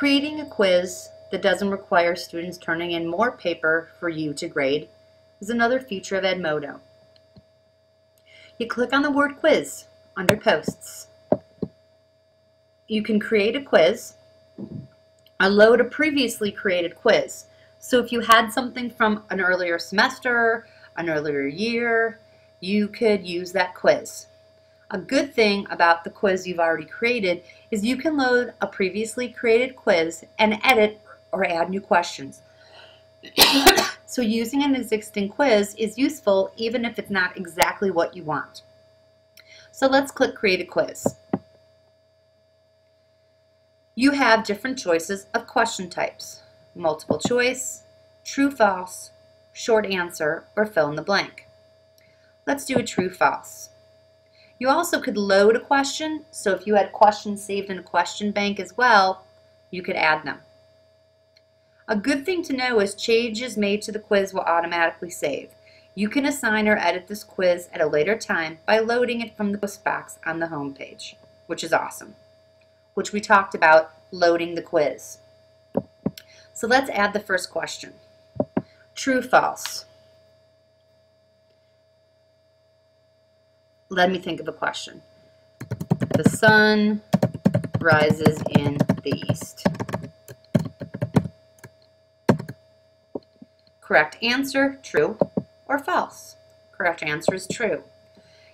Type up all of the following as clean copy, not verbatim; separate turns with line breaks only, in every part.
Creating a quiz that doesn't require students turning in more paper for you to grade is another feature of Edmodo. You click on the word quiz under posts. You can create a quiz or load a previously created quiz. So if you had something from an earlier semester, an earlier year, you could use that quiz. A good thing about the quiz you've already created is you can load a previously created quiz and edit or add new questions. So using an existing quiz is useful even if it's not exactly what you want. So let's click Create a Quiz. You have different choices of question types: multiple choice, true, false, short answer, or fill in the blank. Let's do a true, false. You also could load a question, so if you had questions saved in a question bank as well, you could add them. A good thing to know is changes made to the quiz will automatically save. You can assign or edit this quiz at a later time by loading it from the post box on the home page, which is awesome, which we talked about loading the quiz. So let's add the first question. True, false. Let me think of a question. The sun rises in the east. Correct answer, true or false. Correct answer is true.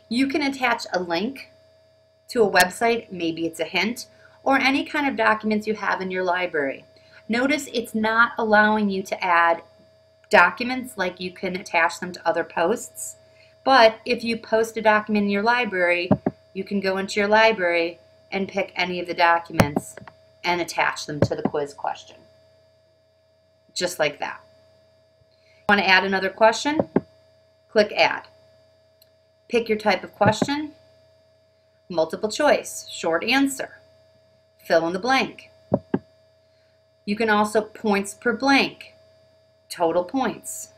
You can attach a link to a website, maybe it's a hint, or any kind of documents you have in your library. Notice it's not allowing you to add documents like you can attach them to other posts. But if you post a document in your library, you can go into your library and pick any of the documents and attach them to the quiz question. Just like that. Want to add another question? Click Add. Pick your type of question. Multiple choice, short answer. Fill in the blank. You can also points per blank, total points.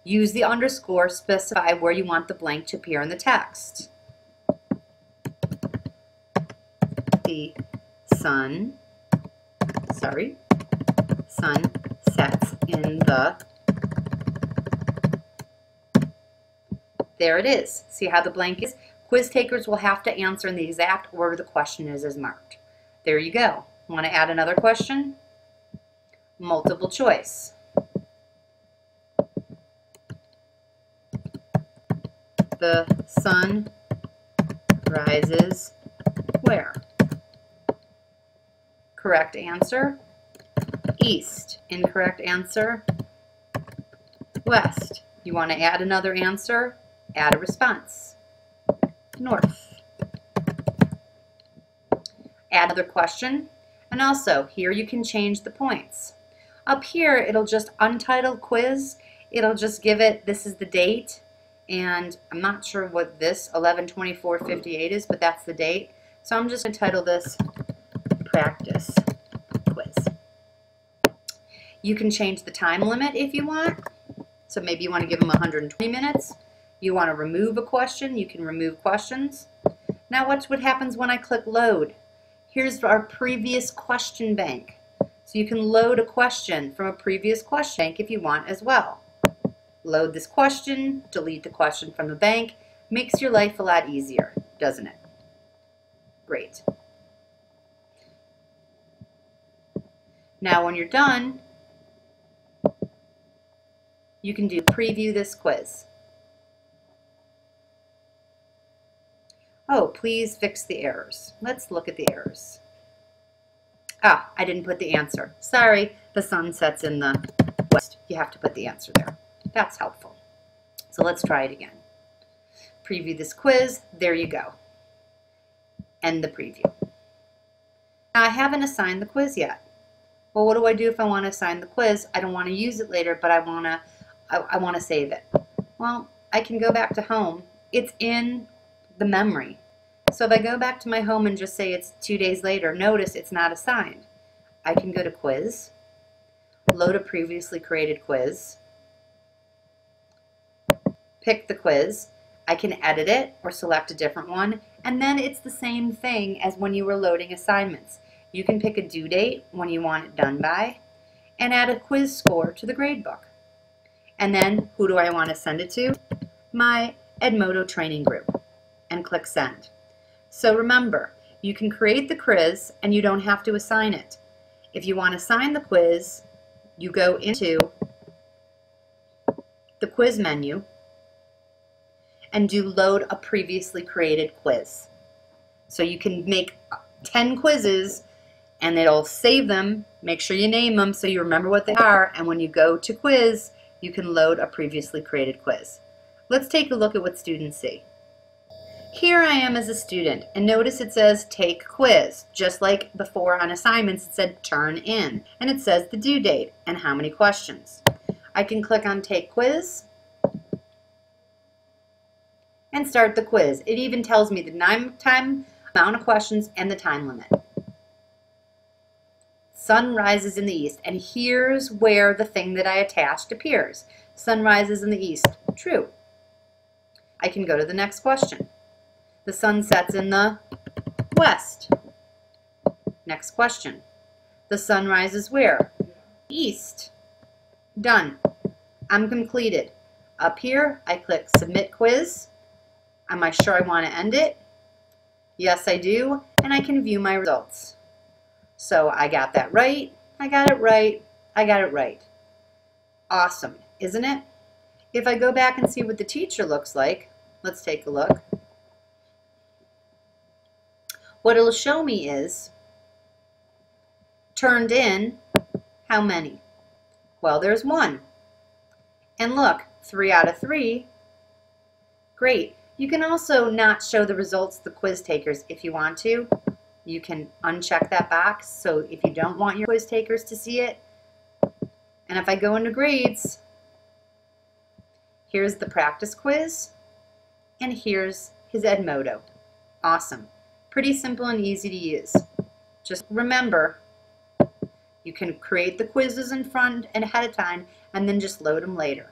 Use the underscore, specify where you want the blank to appear in the text. The sun sets in the... There it is. See how the blank is? Quiz takers will have to answer in the exact order the question is marked. There you go. Want to add another question? Multiple choice. The sun rises where? Correct answer, east. Incorrect answer, west. You want to add another answer? Add a response. North. Add another question. And also, here you can change the points. Up here, it'll just Untitled Quiz. It'll just give it, this is the date. And I'm not sure what this 11/24/58 is, but that's the date. So I'm just going to title this Practice Quiz. You can change the time limit if you want. So maybe you want to give them 120 minutes. You want to remove a question, you can remove questions. Now watch what happens when I click Load. Here's our previous question bank. So you can load a question from a previous question bank if you want as well. Load this question, delete the question from the bank. Makes your life a lot easier, doesn't it? Great. Now when you're done, you can do preview this quiz. Oh, please fix the errors. Let's look at the errors. Ah, I didn't put the answer. Sorry, the sun sets in the west. You have to put the answer there. That's helpful. So let's try it again. Preview this quiz. There you go. End the preview. Now I haven't assigned the quiz yet. Well, what do I do if I want to assign the quiz? I don't want to use it later, but I want to save it. Well, I can go back to home. It's in the memory. So if I go back to my home and just say it's 2 days later, notice it's not assigned. I can go to Quiz, load a previously created quiz, pick the quiz. I can edit it or select a different one, and then it's the same thing as when you were loading assignments. You can pick a due date when you want it done by and add a quiz score to the gradebook. And then who do I want to send it to? My Edmodo training group, and click send. So remember, you can create the quiz and you don't have to assign it. If you want to assign the quiz, you go into the quiz menu and do load a previously created quiz. So you can make 10 quizzes and it'll save them. Make sure you name them so you remember what they are, and when you go to quiz, you can load a previously created quiz. Let's take a look at what students see. Here I am as a student, and notice it says take quiz. Just like before on assignments, it said turn in, and it says the due date and how many questions. I can click on take quiz and start the quiz. It even tells me the time, amount of questions, and the time limit. Sun rises in the east, and here's where the thing that I attached appears. Sun rises in the east. True. I can go to the next question. The sun sets in the west. Next question. The sun rises where? East. Done. I'm completed. Up here, I click submit quiz. Am I sure I want to end it? Yes, I do, and I can view my results. So I got that right, I got it right, I got it right. Awesome, isn't it? If I go back and see what the teacher looks like, let's take a look. What it'll show me is turned in how many? Well, there's 1. And look, 3 out of 3. Great. You can also not show the results to the quiz takers if you want to. You can uncheck that box so if you don't want your quiz takers to see it. And if I go into grades, here's the practice quiz, and here's his Edmodo. Awesome. Pretty simple and easy to use. Just remember, you can create the quizzes in front and ahead of time and then just load them later.